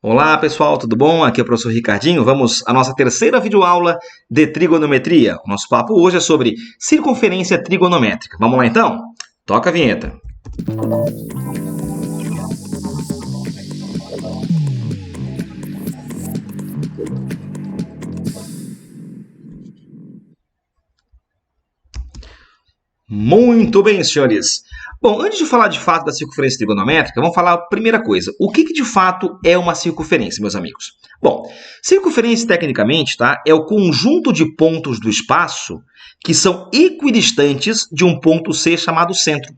Olá pessoal, tudo bom? Aqui é o professor Ricardinho. Vamos à nossa terceira videoaula de trigonometria. O nosso papo hoje é sobre circunferência trigonométrica. Vamos lá então? Toca a vinheta. Muito bem, senhores. Bom, antes de falar de fato da circunferência trigonométrica, vamos falar a primeira coisa. O que de fato é uma circunferência, meus amigos? Bom, circunferência, tecnicamente, tá, é o conjunto de pontos do espaço que são equidistantes de um ponto C chamado centro.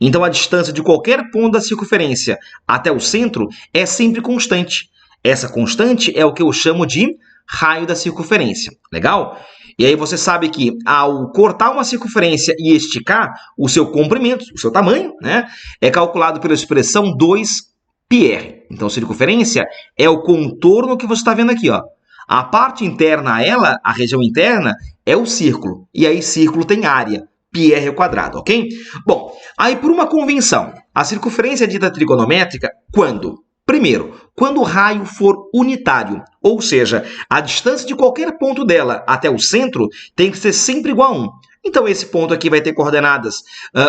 Então, a distância de qualquer ponto da circunferência até o centro é sempre constante. Essa constante é o que eu chamo de raio da circunferência. Legal? E aí você sabe que ao cortar uma circunferência e esticar, o seu comprimento, o seu tamanho, né, é calculado pela expressão 2πr. Então, circunferência é o contorno que você está vendo aqui, ó. A parte interna a ela, a região interna, é o círculo. E aí, círculo tem área. πr ao quadrado, ok? Bom, aí por uma convenção, a circunferência é dita trigonométrica quando? Primeiro, quando o raio for unitário, ou seja, a distância de qualquer ponto dela até o centro tem que ser sempre igual a 1. Então, esse ponto aqui vai ter coordenadas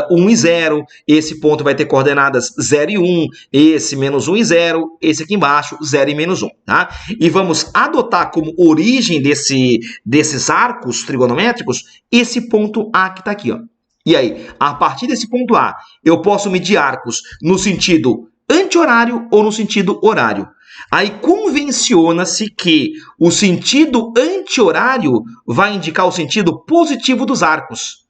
1 e 0, esse ponto vai ter coordenadas 0 e 1, esse menos 1 e 0, esse aqui embaixo, 0 e menos 1. Tá? E vamos adotar como origem desses arcos trigonométricos esse ponto A que está aqui. Ó. E aí, a partir desse ponto A, eu posso medir arcos no sentido anti-horário ou no sentido horário. Aí convenciona-se que o sentido anti-horário vai indicar o sentido positivo dos arcos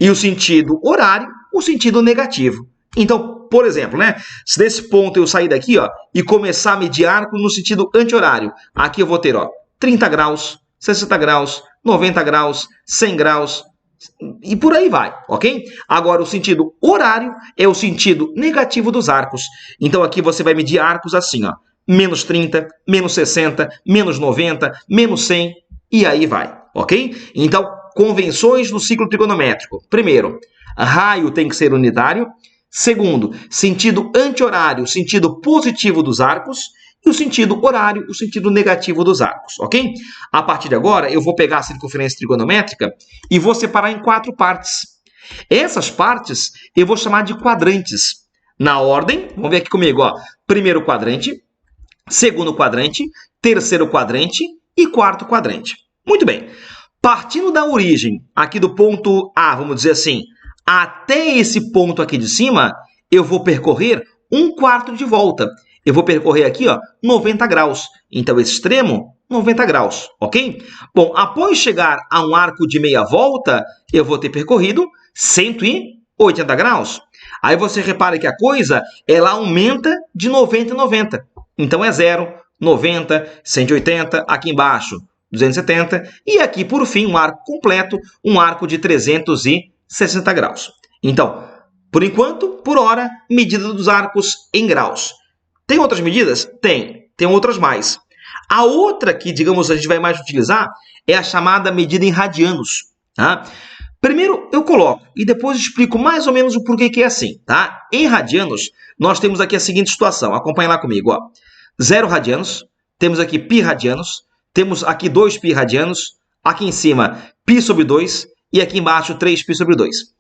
e o sentido horário, o sentido negativo. Então, por exemplo, né, se desse ponto eu sair daqui ó, e começar a medir arco no sentido anti-horário, aqui eu vou ter ó, 30 graus, 60 graus, 90 graus, 100 graus, e por aí vai, ok? Agora, o sentido horário é o sentido negativo dos arcos. Então, aqui você vai medir arcos assim, ó. Menos 30, menos 60, menos 90, menos 100, e aí vai, ok? Então, convenções do ciclo trigonométrico. Primeiro, raio tem que ser unitário. Segundo, sentido anti-horário, sentido positivo dos arcos. E o sentido horário, o sentido negativo dos arcos, ok? A partir de agora, eu vou pegar a circunferência trigonométrica e vou separar em 4 partes. Essas partes eu vou chamar de quadrantes. Na ordem, vamos ver aqui comigo, ó. Primeiro quadrante, segundo quadrante, terceiro quadrante e quarto quadrante. Muito bem. Partindo da origem, aqui do ponto A, vamos dizer assim, até esse ponto aqui de cima, eu vou percorrer 1/4 de volta. Eu vou percorrer aqui, ó, 90 graus. Então, esse extremo, 90 graus, ok? Bom, após chegar a um arco de meia volta, eu vou ter percorrido 180 graus. Aí você repara que a coisa, ela aumenta de 90 em 90. Então, é 0, 90, 180, aqui embaixo, 270. E aqui, por fim, um arco completo, um arco de 360 graus. Então, por enquanto, por hora, medida dos arcos em graus. Tem outras medidas? Tem outras mais. A outra que, digamos, a gente vai mais utilizar é a chamada medida em radianos. Tá? Primeiro eu coloco e depois explico mais ou menos o porquê que é assim. Tá? Em radianos, nós temos aqui a seguinte situação. Acompanha lá comigo. Ó. 0 radianos, temos aqui π radianos, temos aqui 2π radianos, aqui em cima π sobre 2 e aqui embaixo 3π sobre 2.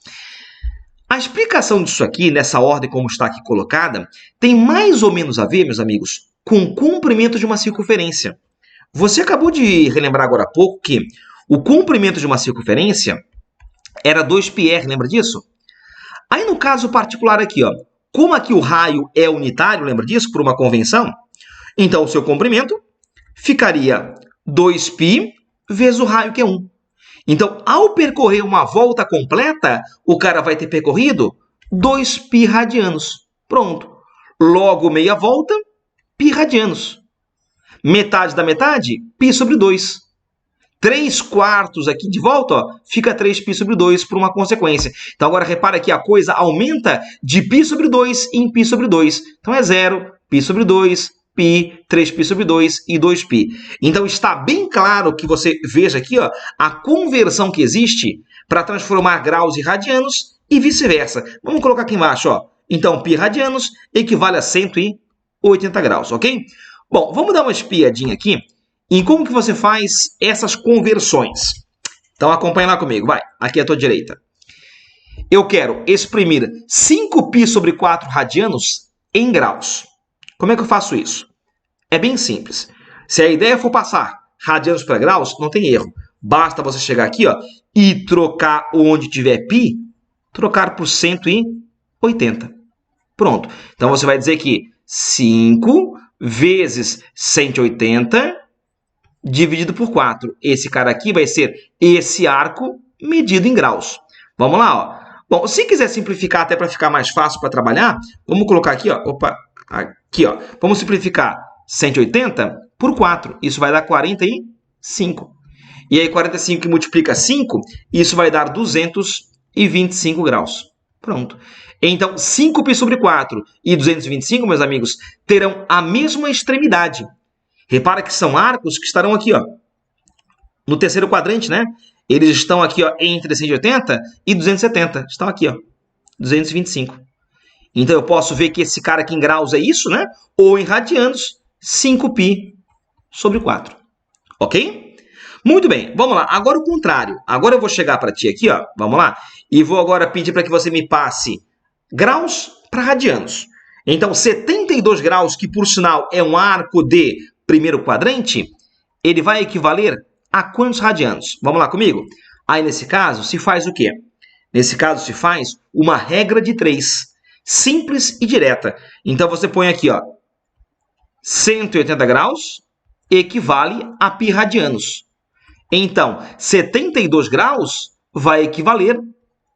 A explicação disso aqui, nessa ordem como está aqui colocada, tem mais ou menos a ver, meus amigos, com o comprimento de uma circunferência. Você acabou de relembrar agora há pouco que o comprimento de uma circunferência era 2πr, lembra disso? Aí no caso particular aqui, ó, como aqui o raio é unitário, lembra disso, por uma convenção? Então o seu comprimento ficaria 2π vezes o raio que é 1. Então, ao percorrer uma volta completa, o cara vai ter percorrido 2π radianos. Pronto. Logo, meia volta, π radianos. Metade da metade, π sobre 2. 3/4 aqui de volta, ó, fica 3π sobre 2 por uma consequência. Então, agora repara que a coisa aumenta de π sobre 2 em π sobre 2. Então, é 0, π sobre 2, π, 3π sobre 2 e 2π. Então, está bem claro que você veja aqui ó, a conversão que existe para transformar graus em radianos e vice-versa. Vamos colocar aqui embaixo. Ó. Então, π radianos equivale a 180 graus, ok? Bom, vamos dar uma espiadinha aqui em como que você faz essas conversões. Então acompanha lá comigo, vai, aqui à tua direita. Eu quero exprimir 5π sobre 4 radianos em graus. Como é que eu faço isso? É bem simples. Se a ideia for passar radianos para graus, não tem erro. Basta você chegar aqui, ó, e trocar onde tiver π, trocar por 180. Pronto. Então você vai dizer que 5 vezes 180 dividido por 4. Esse cara aqui vai ser esse arco medido em graus. Vamos lá, ó. Bom, se quiser simplificar até para ficar mais fácil para trabalhar, vamos colocar aqui, ó. Opa, aqui, ó. Vamos simplificar 180 por 4. Isso vai dar 45. E aí 45 que multiplica 5, isso vai dar 225 graus. Pronto. Então, 5π sobre 4 e 225, meus amigos, terão a mesma extremidade. Repara que são arcos que estarão aqui, ó, no terceiro quadrante, né? Eles estão aqui, ó, entre 180 e 270. Estão aqui, ó, 225. Então, eu posso ver que esse cara aqui em graus é isso, né? Ou em radianos, 5π sobre 4. Ok? Muito bem. Vamos lá. Agora o contrário. Agora eu vou chegar para ti aqui, ó. Vamos lá. E vou agora pedir para que você me passe graus para radianos. Então, 72 graus, que por sinal é um arco de primeiro quadrante, ele vai equivaler a quantos radianos? Vamos lá comigo? Aí, nesse caso, se faz o quê? Nesse caso, se faz uma regra de 3. Simples e direta. Então, você põe aqui, ó, 180 graus equivale a π radianos. Então, 72 graus vai equivaler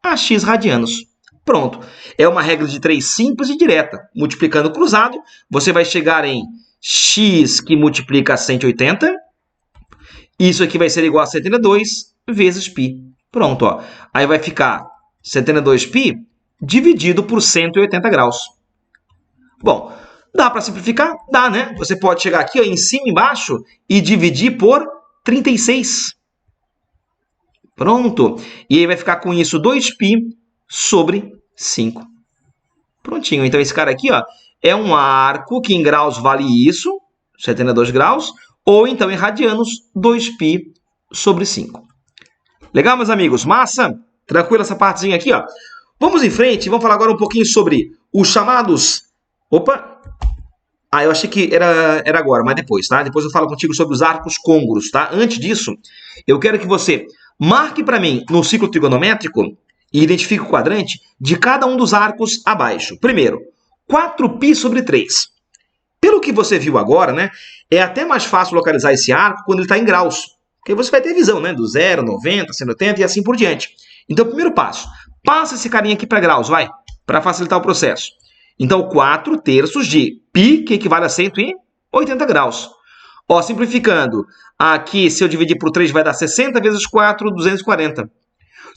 a x radianos. Pronto. É uma regra de 3 simples e direta. Multiplicando cruzado, você vai chegar em x que multiplica 180. Isso aqui vai ser igual a 72 vezes π. Pronto, ó. Aí vai ficar 72π dividido por 180 graus. Bom, dá para simplificar? Dá, né? Você pode chegar aqui, ó, em cima e embaixo e dividir por 36. Pronto. E aí vai ficar com isso 2π sobre 5. Prontinho. Então, esse cara aqui, ó, é um arco que em graus vale isso, 72 graus, ou então em radianos, 2π sobre 5. Legal, meus amigos? Massa? Tranquilo essa partezinha aqui, ó. Vamos em frente, vamos falar agora um pouquinho sobre os chamados... Opa! Ah, eu achei que era agora, mas depois, tá? Depois eu falo contigo sobre os arcos côngruos, tá? Antes disso, eu quero que você marque para mim no ciclo trigonométrico e identifique o quadrante de cada um dos arcos abaixo. Primeiro, 4π sobre 3. Pelo que você viu agora, né? É até mais fácil localizar esse arco quando ele está em graus. Porque você vai ter visão, né? Do 0, 90, 180 e assim por diante. Então, primeiro passo. Passa esse carinha aqui para graus, vai. Para facilitar o processo. Então, 4 terços de π, que equivale a 180 graus. Ó, simplificando, aqui, se eu dividir por 3, vai dar 60 vezes 4, 240.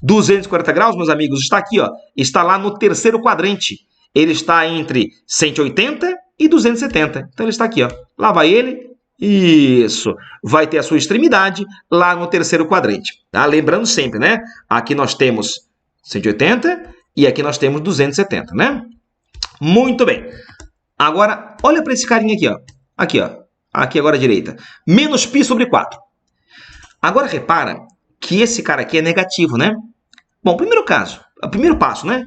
240 graus, meus amigos, está aqui, ó. Está lá no terceiro quadrante. Ele está entre 180 e 270. Então, ele está aqui, ó. Lá vai ele. Isso. Vai ter a sua extremidade lá no terceiro quadrante. Tá? Lembrando sempre, né? Aqui nós temos 180 e aqui nós temos 270, né? Muito bem. Agora, olha para esse carinha aqui, ó. Aqui, ó. Aqui agora à direita. Menos π sobre 4. Agora, repara que esse cara aqui é negativo, né? Bom, primeiro passo, né?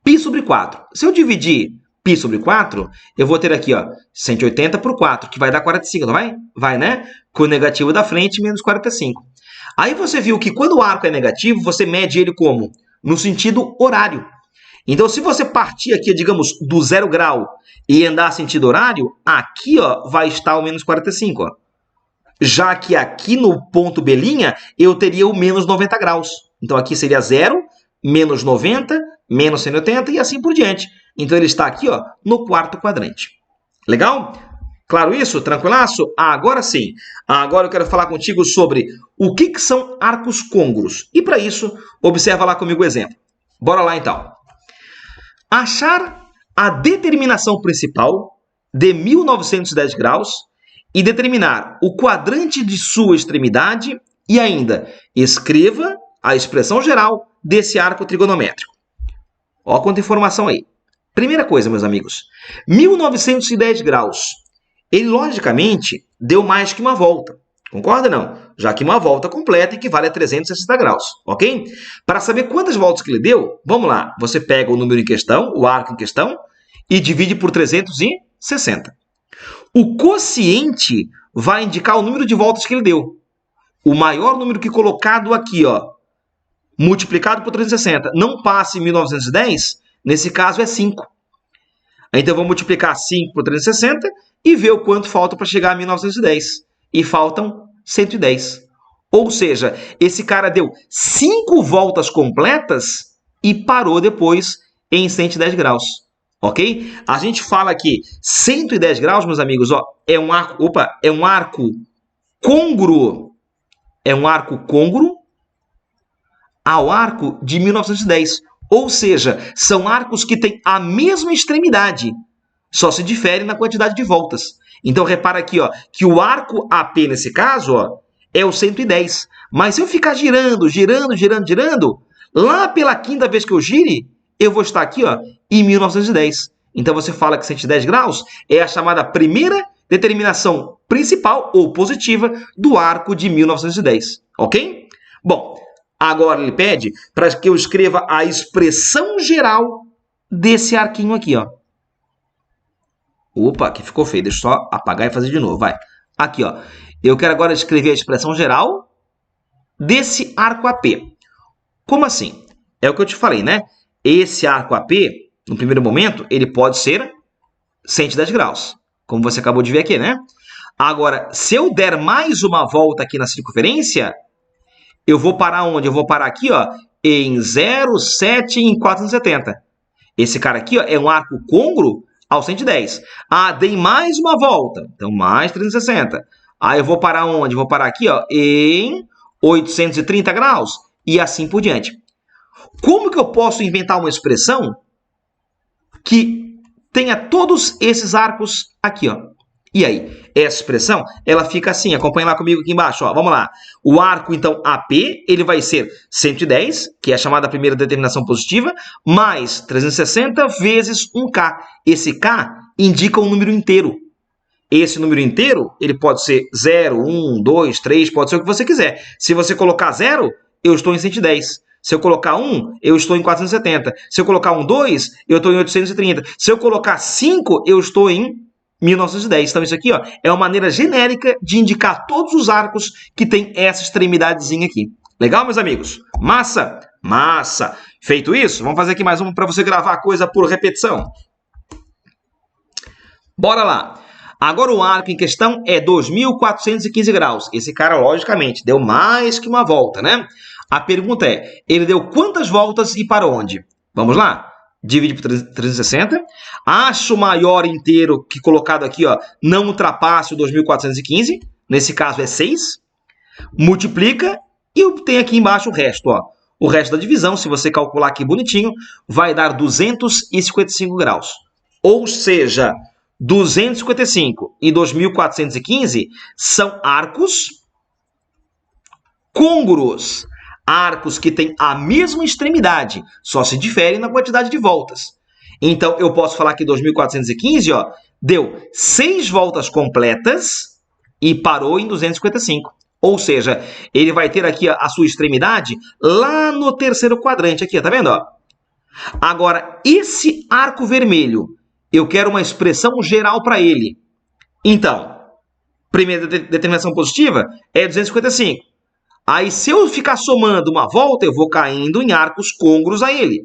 π sobre 4. Se eu dividir π sobre 4, eu vou ter aqui, ó, 180 por 4, que vai dar 45, não vai? Vai, né? Com o negativo da frente, menos 45. Aí você viu que quando o arco é negativo, você mede ele como? No sentido horário. Então, se você partir aqui, digamos, do 0 grau e andar sentido horário, aqui, ó, vai estar o menos 45, ó. Já que aqui no ponto B', eu teria o menos 90 graus. Então, aqui seria 0, menos 90, menos 180 e assim por diante. Então, ele está aqui, ó, no quarto quadrante. Legal? Claro isso? Tranquilaço? Agora sim. Agora eu quero falar contigo sobre o que são arcos côngruos. E para isso, observa lá comigo o exemplo. Bora lá, então. Achar a determinação principal de 1910 graus e determinar o quadrante de sua extremidade e ainda escreva a expressão geral desse arco trigonométrico. Ó quanta informação aí. Primeira coisa, meus amigos. 1910 graus ele logicamente deu mais que uma volta. Concorda não? Já que uma volta completa equivale a 360 graus, ok? Para saber quantas voltas que ele deu, vamos lá. Você pega o número em questão, o arco em questão, e divide por 360. O quociente vai indicar o número de voltas que ele deu. O maior número que colocado aqui, ó, multiplicado por 360, não passa em 1910, nesse caso é 5. Então, eu vou multiplicar 5 por 360 e ver o quanto falta para chegar a 1910. E faltam 110. Ou seja, esse cara deu 5 voltas completas e parou depois em 110 graus. Ok? A gente fala que 110 graus, meus amigos, ó, é um arco côngruo. É um arco côngruo ao arco de 1910. Ou seja, são arcos que têm a mesma extremidade, só se diferem na quantidade de voltas. Então, repara aqui, ó, que o arco AP, nesse caso, ó, é o 110. Mas se eu ficar girando, lá pela quinta vez que eu gire, eu vou estar aqui, ó, em 1910. Então, você fala que 110 graus é a chamada primeira determinação principal ou positiva do arco de 1910. Ok? Bom, agora ele pede para que eu escreva a expressão geral desse arquinho aqui, ó. Opa, aqui ficou feio. Deixa eu só apagar e fazer de novo. Vai. Aqui, ó. Eu quero agora escrever a expressão geral desse arco AP. Como assim? É o que eu te falei, né? Esse arco AP, no primeiro momento, ele pode ser 110 graus. Como você acabou de ver aqui, né? Agora, se eu der mais uma volta aqui na circunferência, eu vou parar onde? Eu vou parar aqui, ó, em 0,7 em 470. Esse cara aqui, ó, é um arco côngruo ao 110. Ah, dei mais uma volta. Então, mais 360. Aí eu vou parar onde? Vou parar aqui, ó, em 830 graus. E assim por diante. Como que eu posso inventar uma expressão que tenha todos esses arcos aqui, ó? E aí, essa expressão, ela fica assim, acompanha lá comigo aqui embaixo, ó, vamos lá. O arco, então, AP, ele vai ser 110, que é a chamada primeira determinação positiva, mais 360 vezes 1K. Esse K indica um número inteiro. Esse número inteiro, ele pode ser 0, 1, 2, 3, pode ser o que você quiser. Se você colocar 0, eu estou em 110. Se eu colocar 1, eu estou em 470. Se eu colocar 2, eu estou em 830. Se eu colocar 5, eu estou em 1910. Então, isso aqui, ó, é uma maneira genérica de indicar todos os arcos que tem essa extremidadezinha aqui. Legal, meus amigos? Massa? Massa! Feito isso, vamos fazer aqui mais uma para você gravar a coisa por repetição. Bora lá! Agora o arco em questão é 2.415 graus. Esse cara, logicamente, deu mais que uma volta, né? A pergunta é, ele deu quantas voltas e para onde? Vamos lá? Divide por 360. Acha o maior inteiro que colocado aqui, ó, não ultrapasse o 2.415. Nesse caso é 6. Multiplica e tem aqui embaixo o resto, ó. O resto da divisão, se você calcular aqui bonitinho, vai dar 255 graus. Ou seja, 255 e 2.415 são arcos côngruos. Arcos que têm a mesma extremidade, só se diferem na quantidade de voltas. Então, eu posso falar que 2.415, ó, deu 6 voltas completas e parou em 255. Ou seja, ele vai ter aqui a sua extremidade lá no terceiro quadrante, aqui, tá vendo? Ó? Agora, esse arco vermelho, eu quero uma expressão geral para ele. Então, primeira determinação positiva é 255. Aí, se eu ficar somando uma volta, eu vou caindo em arcos côngruos a ele.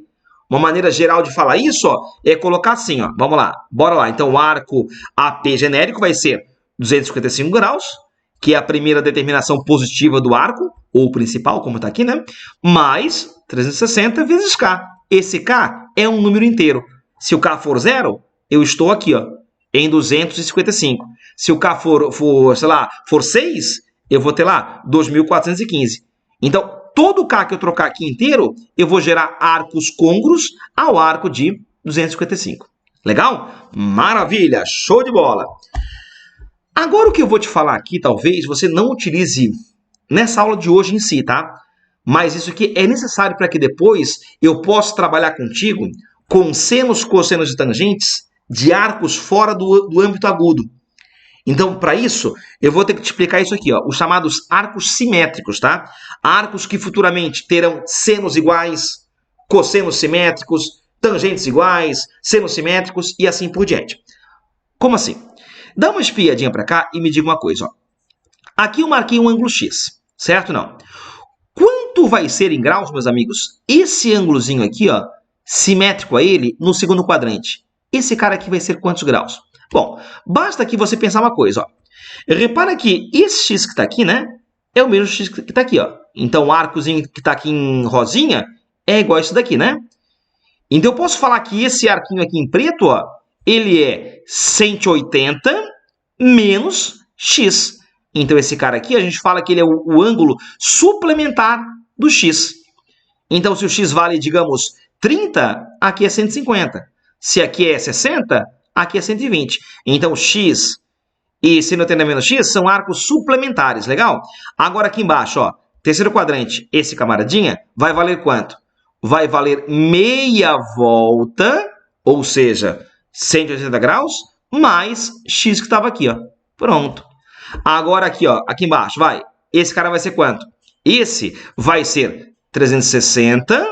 Uma maneira geral de falar isso, ó, é colocar assim, ó. Vamos lá, bora lá. Então, o arco AP genérico vai ser 255 graus, que é a primeira determinação positiva do arco, ou principal, como está aqui, né? Mais 360 vezes K. Esse K é um número inteiro. Se o K for 0, eu estou aqui, ó, em 255. Se o K for 6... eu vou ter lá 2.415. Então, todo o K que eu trocar aqui inteiro, eu vou gerar arcos côngruos ao arco de 255. Legal? Maravilha! Show de bola! Agora, o que eu vou te falar aqui, talvez você não utilize nessa aula de hoje em si, tá? Mas isso aqui é necessário para que depois eu possa trabalhar contigo com senos, cossenos e tangentes de arcos fora do âmbito agudo. Então, para isso, eu vou ter que te explicar isso aqui, ó, os chamados arcos simétricos, tá? Arcos que futuramente terão senos iguais, cossenos simétricos, tangentes iguais, senos simétricos e assim por diante. Como assim? Dá uma espiadinha para cá e me diga uma coisa, ó. Aqui eu marquei um ângulo X, certo ou não? Quanto vai ser em graus, meus amigos, esse ângulozinho aqui, ó, simétrico a ele, no segundo quadrante? Esse cara aqui vai ser quantos graus? Bom, basta que você pensar uma coisa, ó. Repara que esse x que está aqui, né, é o mesmo x que está aqui, ó. Então, o arcozinho que está aqui em rosinha é igual a isso daqui, né? Então, eu posso falar que esse arquinho aqui em preto, ó, ele é 180 menos x. Então, esse cara aqui, a gente fala que ele é o ângulo suplementar do x. Então, se o x vale, digamos, 30, aqui é 150. Se aqui é 60, aqui é 120. Então, x e 180 menos x são arcos suplementares, legal? Agora, aqui embaixo, ó, terceiro quadrante, esse camaradinha, vai valer quanto? Vai valer meia volta, ou seja, 180 graus, mais x que estava aqui, ó. Pronto. Agora aqui, ó, aqui embaixo, vai. Esse cara vai ser quanto? Esse vai ser 360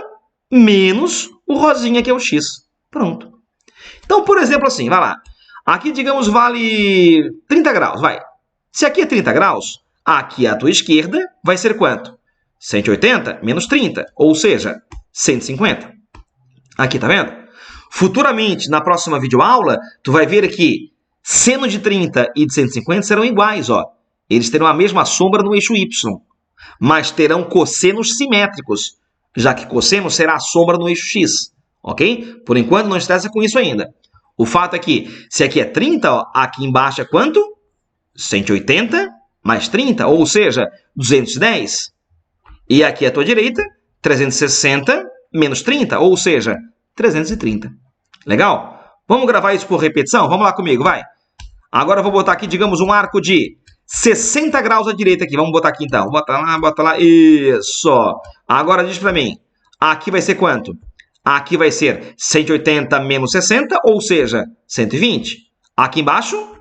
menos o rosinha, que é o x. Pronto. Então, por exemplo, assim, vai lá. Aqui, digamos, vale 30 graus, vai. Se aqui é 30 graus, aqui à tua esquerda vai ser quanto? 180 menos 30, ou seja, 150. Aqui, tá vendo? Futuramente, na próxima videoaula, tu vai ver que seno de 30 e de 150 serão iguais, ó. Eles terão a mesma sombra no eixo y, mas terão cossenos simétricos, já que cosseno será a sombra no eixo x, ok? Por enquanto, não estressa com isso ainda. O fato é que, se aqui é 30, ó, aqui embaixo é quanto? 180 mais 30, ou seja, 210. E aqui à tua direita, 360 menos 30, ou seja, 330. Legal? Vamos gravar isso por repetição? Vamos lá comigo, vai. Agora eu vou botar aqui, digamos, um arco de 60 graus à direita aqui. Vamos botar aqui, então. Bota lá. Isso. Agora diz para mim. Aqui vai ser quanto? Aqui vai ser 180 menos 60, ou seja, 120. Aqui embaixo,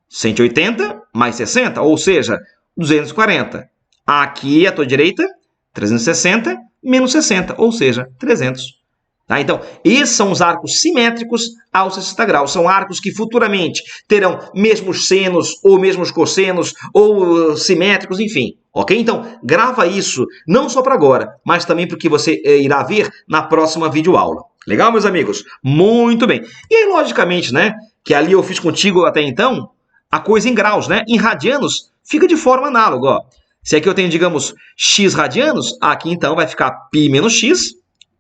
180 mais 60, ou seja, 240. Aqui à tua direita, 360 menos 60, ou seja, 300. Tá? Então, esses são os arcos simétricos aos 60 graus. São arcos que futuramente terão mesmos senos, ou mesmos cossenos, ou simétricos, enfim. Ok? Então, grava isso, não só para agora, mas também para o que você irá ver na próxima videoaula. Legal, meus amigos? Muito bem. E aí, logicamente, né, que ali eu fiz contigo até então, a coisa em graus, né? Em radianos, fica de forma análoga, ó. Se aqui eu tenho, digamos, x radianos, aqui então vai ficar π menos x,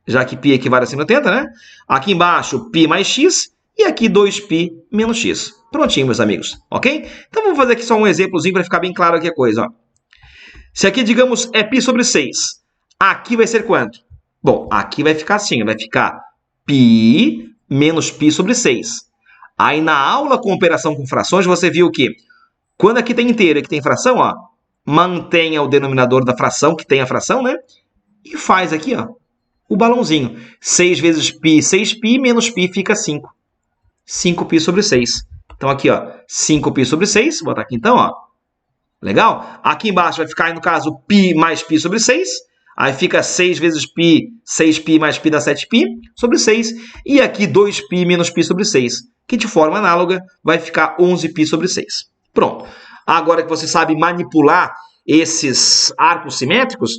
já que π equivale a 180, né? Aqui embaixo, π mais x, e aqui 2π menos x. Prontinho, meus amigos, ok? Então, vamos fazer aqui só um exemplozinho para ficar bem claro aqui a coisa, ó. Se aqui, digamos, é π sobre 6, aqui vai ser quanto? Bom, aqui vai ficar assim, vai ficar π menos π sobre 6. Aí, na aula com operação com frações, você viu que quando aqui tem inteiro e aqui tem fração, ó, mantenha o denominador da fração, que tem a fração, né? E faz aqui, ó, o balãozinho. 6 vezes π, 6π, menos π fica 5. 5π sobre 6. Então, aqui, ó, 5π sobre 6. Vou botar aqui, então, ó. Legal? Aqui embaixo vai ficar, no caso, π mais π sobre 6. Aí fica 6 vezes π, 6π mais π dá 7π sobre 6. E aqui 2π menos π sobre 6, que de forma análoga vai ficar 11π sobre 6. Pronto. Agora que você sabe manipular esses arcos simétricos,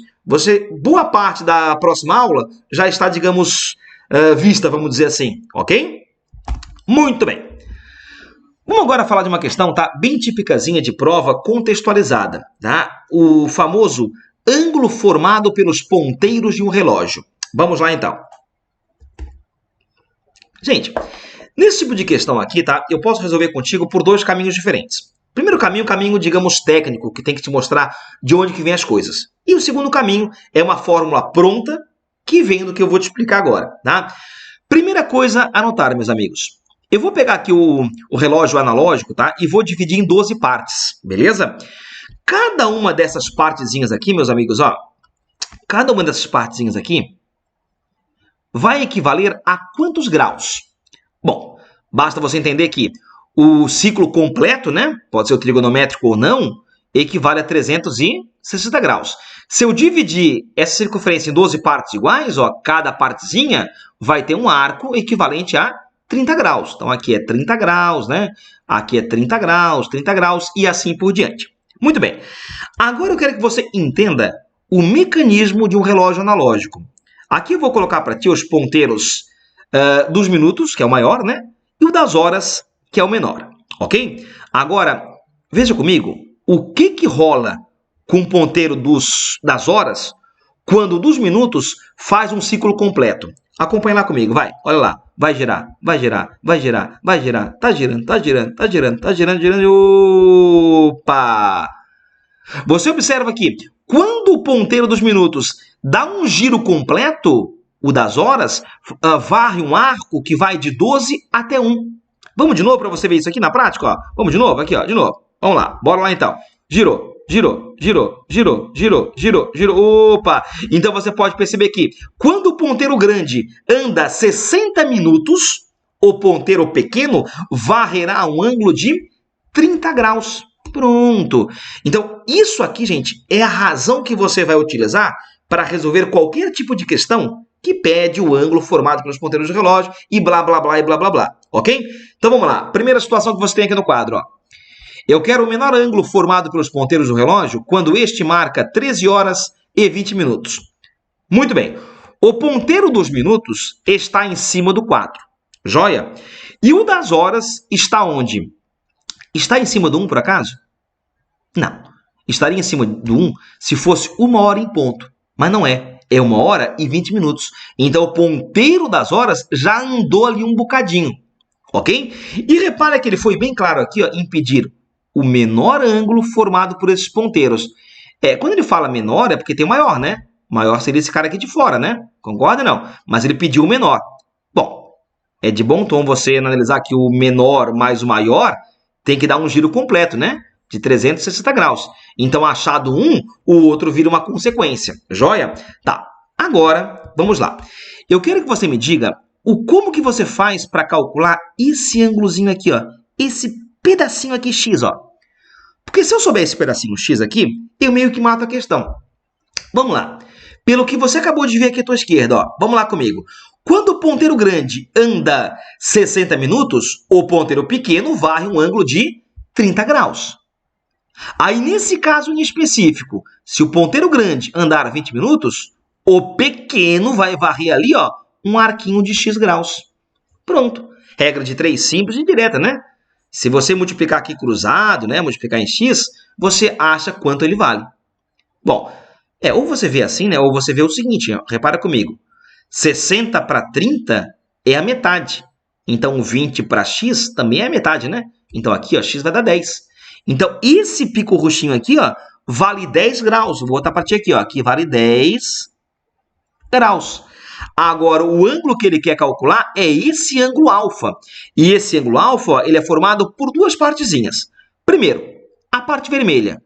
boa parte da próxima aula já está, digamos, vista, vamos dizer assim, ok? Muito bem. Vamos agora falar de uma questão, tá? Bem tipicazinha de prova contextualizada, tá? O famoso ângulo formado pelos ponteiros de um relógio. Vamos lá, então. Gente, nesse tipo de questão aqui, tá? Eu posso resolver contigo por dois caminhos diferentes. Primeiro caminho, caminho, digamos, técnico, que tem que te mostrar de onde que vem as coisas. E o segundo caminho é uma fórmula pronta que vem do que eu vou te explicar agora, tá? Primeira coisa a anotar, meus amigos. Eu vou pegar aqui o relógio analógico, tá? E vou dividir em 12 partes, beleza? Cada uma dessas partezinhas aqui, meus amigos, ó. Cada uma dessas partezinhas aqui vai equivaler a quantos graus? Bom, basta você entender que o ciclo completo, né? Pode ser o trigonométrico ou não, equivale a 360 graus. Se eu dividir essa circunferência em 12 partes iguais, ó, cada partezinha vai ter um arco equivalente a 30 graus. Então, aqui é 30 graus, né? Aqui é 30 graus e assim por diante. Muito bem. Agora eu quero que você entenda o mecanismo de um relógio analógico. Aqui eu vou colocar para ti os ponteiros dos minutos, que é o maior, né? E o das horas, que é o menor, ok? Agora, veja comigo, o que rola com o ponteiro das horas quando dos minutos faz um ciclo completo? Acompanha lá comigo, vai, olha lá. Vai girar, vai girar, vai girar, vai girar. Tá girando, tá girando, tá girando, tá girando, girando. Opa! Você observa aqui, quando o ponteiro dos minutos dá um giro completo, o das horas varre um arco que vai de 12 até 1. Vamos de novo para você ver isso aqui na prática? Ó. Vamos de novo? Aqui, ó, de novo. Vamos lá, bora lá então. Girou, girou, girou, girou, girou, girou, girou. Opa! Então você pode perceber que quando o ponteiro grande anda 60 minutos, o ponteiro pequeno varrerá um ângulo de 30 graus. Pronto. Então, isso aqui, gente, é a razão que você vai utilizar para resolver qualquer tipo de questão que pede o ângulo formado pelos ponteiros do relógio e blá, blá, blá, e blá, blá, blá. Ok? Então, vamos lá. Primeira situação que você tem aqui no quadro, ó. Eu quero o menor ângulo formado pelos ponteiros do relógio quando este marca 13 horas e 20 minutos. Muito bem. O ponteiro dos minutos está em cima do 4. Joia? E o das horas está onde? Está em cima do 1, por acaso? Não. Estaria em cima do 1 se fosse 1 hora em ponto. Mas não é. É 1 hora e 20 minutos. Então, o ponteiro das horas já andou ali um bocadinho. Ok? E repara que ele foi bem claro aqui, ó, em pedir o menor ângulo formado por esses ponteiros. Quando ele fala menor, é porque tem o maior, né? O maior seria esse cara aqui de fora, né? Concorda, não? Mas ele pediu o menor. Bom, é de bom tom você analisar que o menor mais o maior tem que dar um giro completo, né? De 360 graus. Então, achado um, o outro vira uma consequência. Joia? Tá. Agora, vamos lá. Eu quero que você me diga como que você faz para calcular esse ângulozinho aqui, ó. Esse pedacinho aqui x, ó. Porque se eu souber esse pedacinho x aqui, eu meio que mato a questão. Vamos lá. Pelo que você acabou de ver aqui à tua esquerda, ó. Vamos lá comigo. Quando o ponteiro grande anda 60 minutos, o ponteiro pequeno varre um ângulo de 30 graus. Aí, nesse caso em específico, se o ponteiro grande andar 20 minutos, o pequeno vai varrer ali, ó, um arquinho de x graus. Pronto. Regra de 3 simples e direta, né? Se você multiplicar aqui cruzado, né, multiplicar em x, você acha quanto ele vale. Bom, ou você vê assim, né, ou você vê o seguinte, ó, repara comigo. 60 para 30 é a metade. Então, 20 para x também é a metade, né? Então, aqui, ó, x vai dar 10. Então, esse pico roxinho aqui, ó, vale 10 graus. Vou botar para ti aqui, ó. Aqui vale 10 graus. Agora, o ângulo que ele quer calcular é esse ângulo alfa. E esse ângulo alfa, ó, ele é formado por duas partezinhas. Primeiro, a parte vermelha.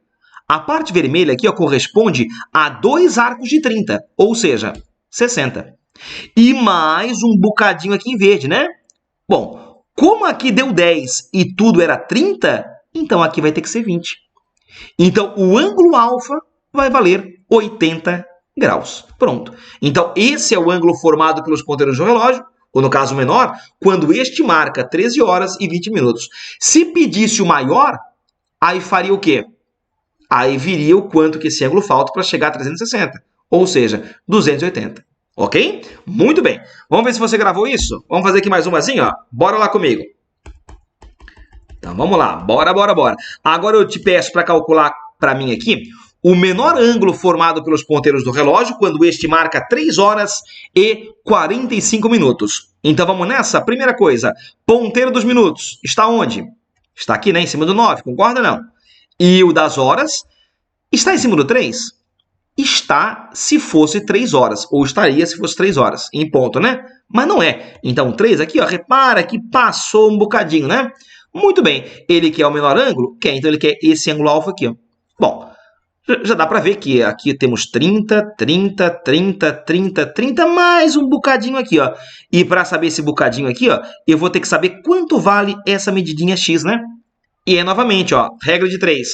A parte vermelha aqui, ó, corresponde a 2 arcos de 30, ou seja, 60. E mais um bocadinho aqui em verde, né? Bom, como aqui deu 10 e tudo era 30, então aqui vai ter que ser 20. Então, o ângulo alfa vai valer 80 graus. Pronto. Então, esse é o ângulo formado pelos ponteiros do relógio, ou no caso menor, quando este marca 13 horas e 20 minutos. Se pedisse o maior, aí faria o quê? Aí viria o quanto que esse ângulo falta para chegar a 360, ou seja, 280. Ok? Muito bem. Vamos ver se você gravou isso? Vamos fazer aqui mais umazinha, ó. Bora lá comigo. Então, vamos lá. Bora, bora, bora. Agora eu te peço para calcular para mim aqui o menor ângulo formado pelos ponteiros do relógio quando este marca 3 horas e 45 minutos. Então, vamos nessa? Primeira coisa, ponteiro dos minutos. Está onde? Está aqui, né? Em cima do 9. Concorda, não? E o das horas está em cima do 3? Está se fosse 3 horas, ou estaria se fosse 3 horas, em ponto, né? Mas não é. Então, 3 aqui, ó, repara que passou um bocadinho, né? Muito bem. Ele quer o menor ângulo? Quer, então ele quer esse ângulo alfa aqui, ó. Bom, Já dá para ver que aqui temos 30, 30, 30, 30, 30, mais um bocadinho aqui, ó. E para saber esse bocadinho aqui, ó, eu vou ter que saber quanto vale essa medidinha X, né? E é novamente, ó, regra de 3.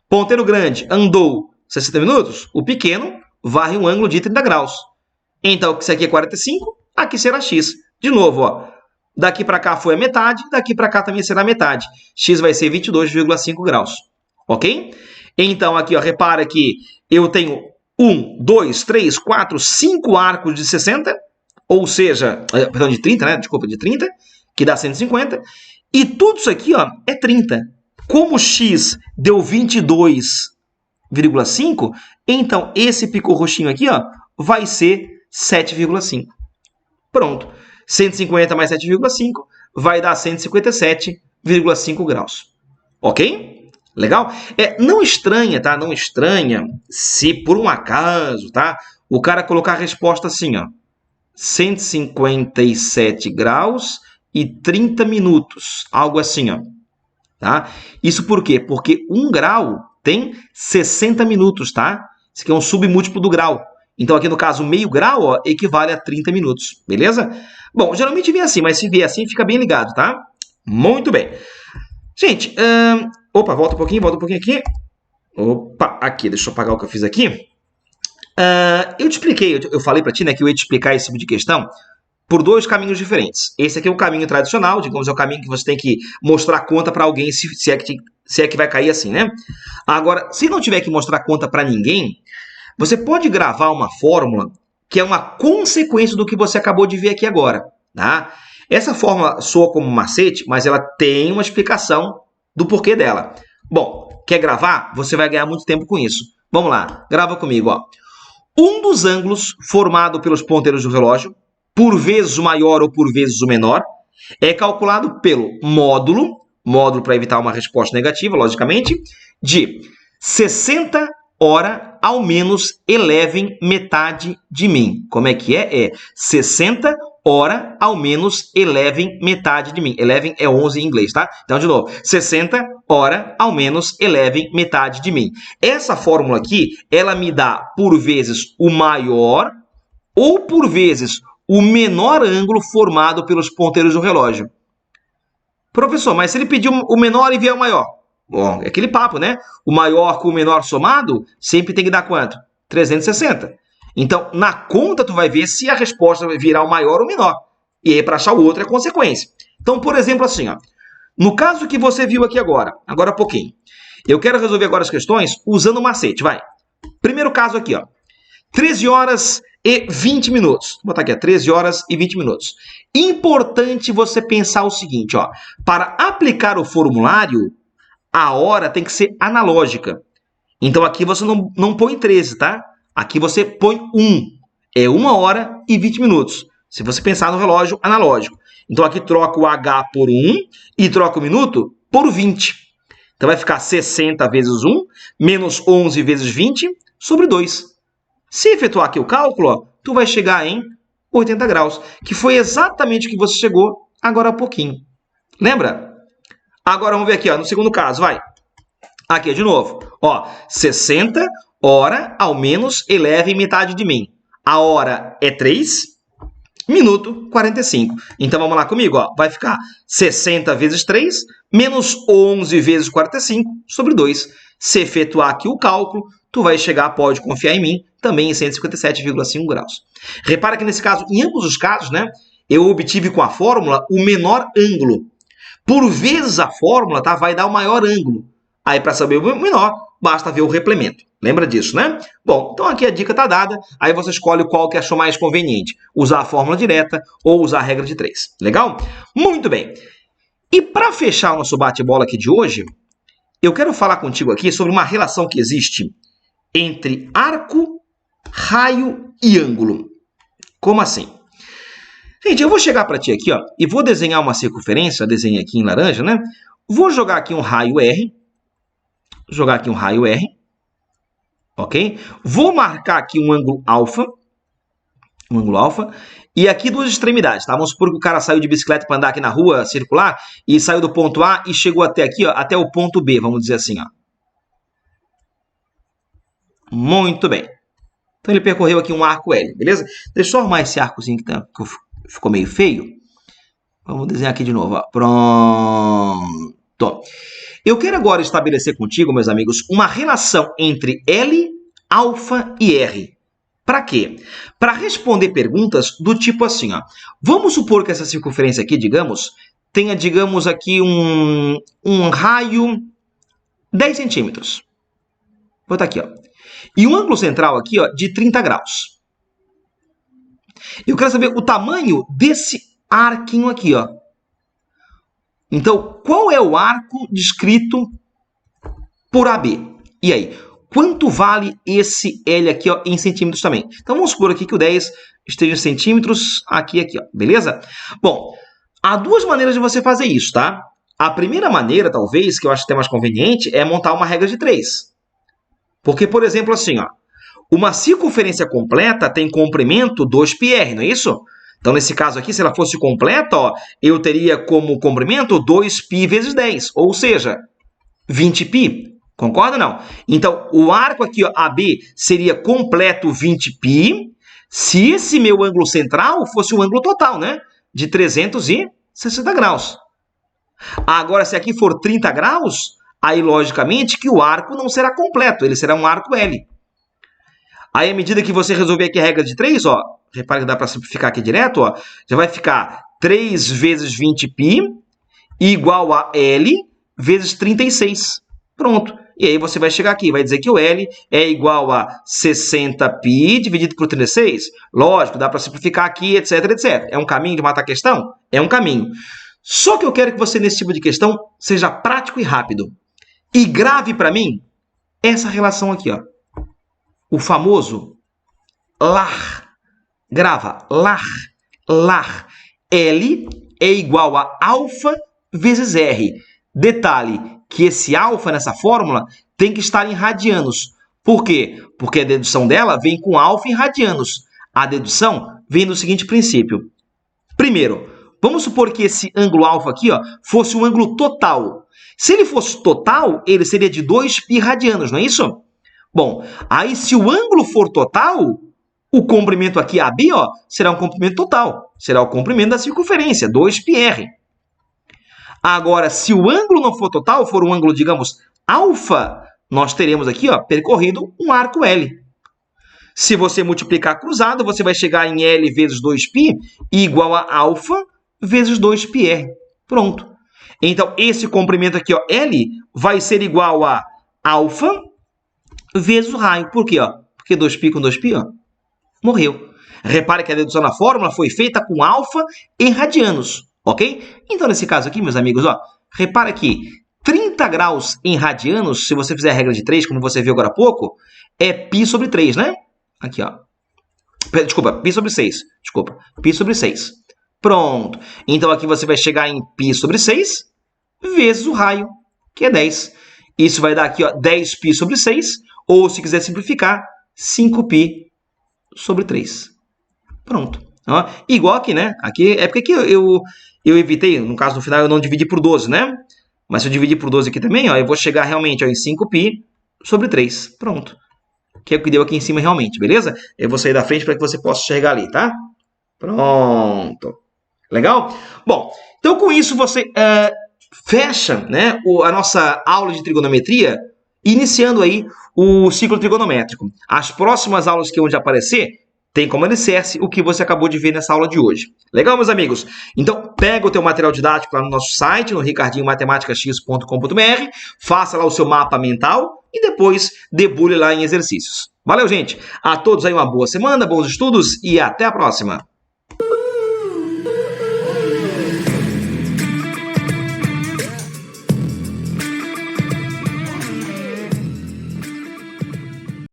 Ponteiro grande andou 60 minutos, o pequeno varre um ângulo de 30 graus. Então, se aqui é 45, aqui será X. De novo, ó, daqui para cá foi a metade, daqui para cá também será a metade. X vai ser 22,5 graus, ok? Então, aqui, ó, repara que eu tenho 1, 2, 3, 4, 5 arcos de 60, ou seja, perdão, de 30, né? Desculpa, de 30, que dá 150. E tudo isso aqui, ó, é 30. Como X deu 22,5, então esse picô roxinho aqui, ó, vai ser 7,5. Pronto. 150 mais 7,5 vai dar 157,5 graus. Ok? Legal? Não estranha, tá? Não estranha se por um acaso, tá? O cara colocar a resposta assim, ó. 157 graus e 30 minutos. Algo assim, ó. Tá? Isso por quê? Porque 1 grau tem 60 minutos, tá? Isso aqui é um submúltiplo do grau. Então, aqui no caso, meio grau, ó, equivale a 30 minutos. Beleza? Bom, geralmente vem assim, mas se vier assim, fica bem ligado, tá? Muito bem. Gente, opa, volta um pouquinho aqui. Opa, aqui, deixa eu apagar o que eu fiz aqui. Eu te expliquei, eu falei para ti, né, que eu ia te explicar esse tipo de questão por 2 caminhos diferentes. Esse aqui é o caminho tradicional, digamos, é o caminho que você tem que mostrar a conta para alguém, se é que vai cair assim, né? Agora, se não tiver que mostrar a conta para ninguém, você pode gravar uma fórmula que é uma consequência do que você acabou de ver aqui agora, tá? Essa fórmula soa como um macete, mas ela tem uma explicação do porquê dela. Bom, quer gravar? Você vai ganhar muito tempo com isso. Vamos lá, grava comigo, ó. Um dos ângulos formado pelos ponteiros do relógio, por vezes o maior ou por vezes o menor, é calculado pelo módulo para evitar uma resposta negativa, logicamente, de 60 hora ao menos elevem metade de mim. Como é que é? É 60 hora ao menos elevem metade de mim. Elevem é 11 em inglês, tá? Então, de novo, 60 hora ao menos elevem metade de mim. Essa fórmula aqui, ela me dá por vezes o maior ou por vezes o menor ângulo formado pelos ponteiros do relógio. Professor, mas se ele pedir o menor e vier o maior? Bom, é aquele papo, né? O maior com o menor somado sempre tem que dar quanto? 360. Então, na conta, tu vai ver se a resposta vai virar o maior ou o menor. E aí, para achar o outro, é consequência. Então, por exemplo, assim, ó. No caso que você viu aqui agora há pouquinho, eu quero resolver agora as questões usando o macete, vai. Primeiro caso aqui, ó. 13 horas e 20 minutos. Vou botar aqui, ó, 13 horas e 20 minutos. Importante você pensar o seguinte, ó. Para aplicar o formulário, a hora tem que ser analógica. Então, aqui você não põe 13, tá? Aqui você põe 1. É 1 hora e 20 minutos. Se você pensar no relógio analógico. Então, aqui troca o H por 1 e troca o minuto por 20. Então, vai ficar 60 vezes 1, menos 11 vezes 20, sobre 2. Se efetuar aqui o cálculo, ó, tu vai chegar em 80 graus, que foi exatamente o que você chegou agora há pouquinho. Lembra? Agora, vamos ver aqui, ó, no segundo caso, vai. Aqui, de novo. Ó, 60 hora, ao menos, eleve metade de mim. A hora é 3, minuto 45. Então, vamos lá comigo, ó. Vai ficar 60 vezes 3, menos 11 vezes 45, sobre 2. Se efetuar aqui o cálculo, tu vai chegar, pode confiar em mim, também em 157,5 graus. Repara que nesse caso, em ambos os casos, né, eu obtive com a fórmula o menor ângulo. Por vezes a fórmula, tá, vai dar o maior ângulo. Aí, para saber o menor, basta ver o replemento. Lembra disso, né? Bom, então aqui a dica está dada. Aí você escolhe qual que achou mais conveniente. Usar a fórmula direta ou usar a regra de 3. Legal? Muito bem. E para fechar o nosso bate-bola aqui de hoje, eu quero falar contigo aqui sobre uma relação que existe entre arco, raio e ângulo. Como assim? Gente, eu vou chegar para ti aqui, ó, e vou desenhar uma circunferência, desenhei aqui em laranja, né? Vou jogar aqui um raio R. Ok? Vou marcar aqui um ângulo alfa. E aqui duas extremidades, tá? Vamos supor que o cara saiu de bicicleta para andar aqui na rua circular e saiu do ponto A e chegou até aqui, ó, até o ponto B, vamos dizer assim, ó. Muito bem. Então ele percorreu aqui um arco L, beleza? Deixa eu só arrumar esse arcozinho que ficou meio feio. Vamos desenhar aqui de novo, ó. Pronto. Eu quero agora estabelecer contigo, meus amigos, uma relação entre L, alfa e R. Para quê? Para responder perguntas do tipo assim, ó. Vamos supor que essa circunferência aqui, digamos, tenha, digamos, aqui um raio 10 centímetros. Vou botar aqui, ó. E um ângulo central aqui, ó, de 30 graus. Eu quero saber o tamanho desse arquinho aqui, ó. Então, qual é o arco descrito por AB? E aí, quanto vale esse L aqui, ó, em centímetros também? Então, vamos supor aqui que o 10 esteja em centímetros aqui, ó. Beleza? Bom, há duas maneiras de você fazer isso, tá? A primeira maneira, talvez, que eu acho até mais conveniente, é montar uma regra de 3. Porque, por exemplo, assim, ó, uma circunferência completa tem comprimento 2πr, não é isso? Então, nesse caso aqui, se ela fosse completa, ó, eu teria como comprimento 2π vezes 10, ou seja, 20π. Concorda ou não? Então, o arco aqui, ó, AB, seria completo 20π, se esse meu ângulo central fosse o ângulo total, né? De 360 graus. Agora, se aqui for 30 graus, aí, logicamente, que o arco não será completo, ele será um arco L. Aí, à medida que você resolver aqui a regra de 3, ó, repare que dá para simplificar aqui direto, ó, já vai ficar 3 vezes 20π igual a L vezes 36. Pronto. E aí você vai chegar aqui, vai dizer que o L é igual a 60π dividido por 36. Lógico, dá para simplificar aqui, etc, etc. É um caminho de matar a questão? É um caminho. Só que eu quero que você, nesse tipo de questão, seja prático e rápido. E grave para mim essa relação aqui, ó. O famoso LAR. Grava, LAR. LAR. L é igual a alfa vezes R. Detalhe que esse alfa nessa fórmula tem que estar em radianos. Por quê? Porque a dedução dela vem com alfa em radianos. A dedução vem do seguinte princípio. Primeiro, vamos supor que esse ângulo alfa aqui, ó, fosse um ângulo total. Se ele fosse total, ele seria de 2π radianos, não é isso? Bom, aí se o ângulo for total, o comprimento aqui AB, ó, será um comprimento total. Será o comprimento da circunferência, 2πr. Agora, se o ângulo não for total, for um ângulo, digamos, alfa, nós teremos aqui, ó, percorrido um arco L. Se você multiplicar cruzado, você vai chegar em L vezes 2π igual a alfa vezes 2πr. Pronto. Então, esse comprimento aqui, ó, L, vai ser igual a alfa vezes o raio. Por quê? Ó? Porque 2π com 2π, ó, morreu. Repare que a dedução na fórmula foi feita com alfa em radianos, ok? Então, nesse caso aqui, meus amigos, ó, repara que 30 graus em radianos, se você fizer a regra de 3, como você viu agora há pouco, é π sobre 3, né? Aqui, ó. Desculpa, π sobre 6. Desculpa, π sobre 6. Pronto. Então, aqui você vai chegar em π sobre 6 vezes o raio, que é 10. Isso vai dar aqui, ó, 10π sobre 6, ou, se quiser simplificar, 5π sobre 3. Pronto. Ó, igual aqui, né? Aqui é porque aqui eu evitei, no caso, no final, eu não dividi por 12, né? Mas se eu dividir por 12 aqui também, ó, eu vou chegar realmente, ó, em 5π sobre 3. Pronto. Que é o que deu aqui em cima realmente, beleza? Eu vou sair da frente para que você possa chegar ali, tá? Pronto. Legal? Bom, então com isso você fecha, né, a nossa aula de trigonometria, iniciando aí o ciclo trigonométrico. As próximas aulas que onde aparecer, tem como alicerce o que você acabou de ver nessa aula de hoje. Legal, meus amigos? Então, pega o teu material didático lá no nosso site, no ricardinhomatematicax.com.br, faça lá o seu mapa mental e depois debulhe lá em exercícios. Valeu, gente! A todos aí uma boa semana, bons estudos e até a próxima!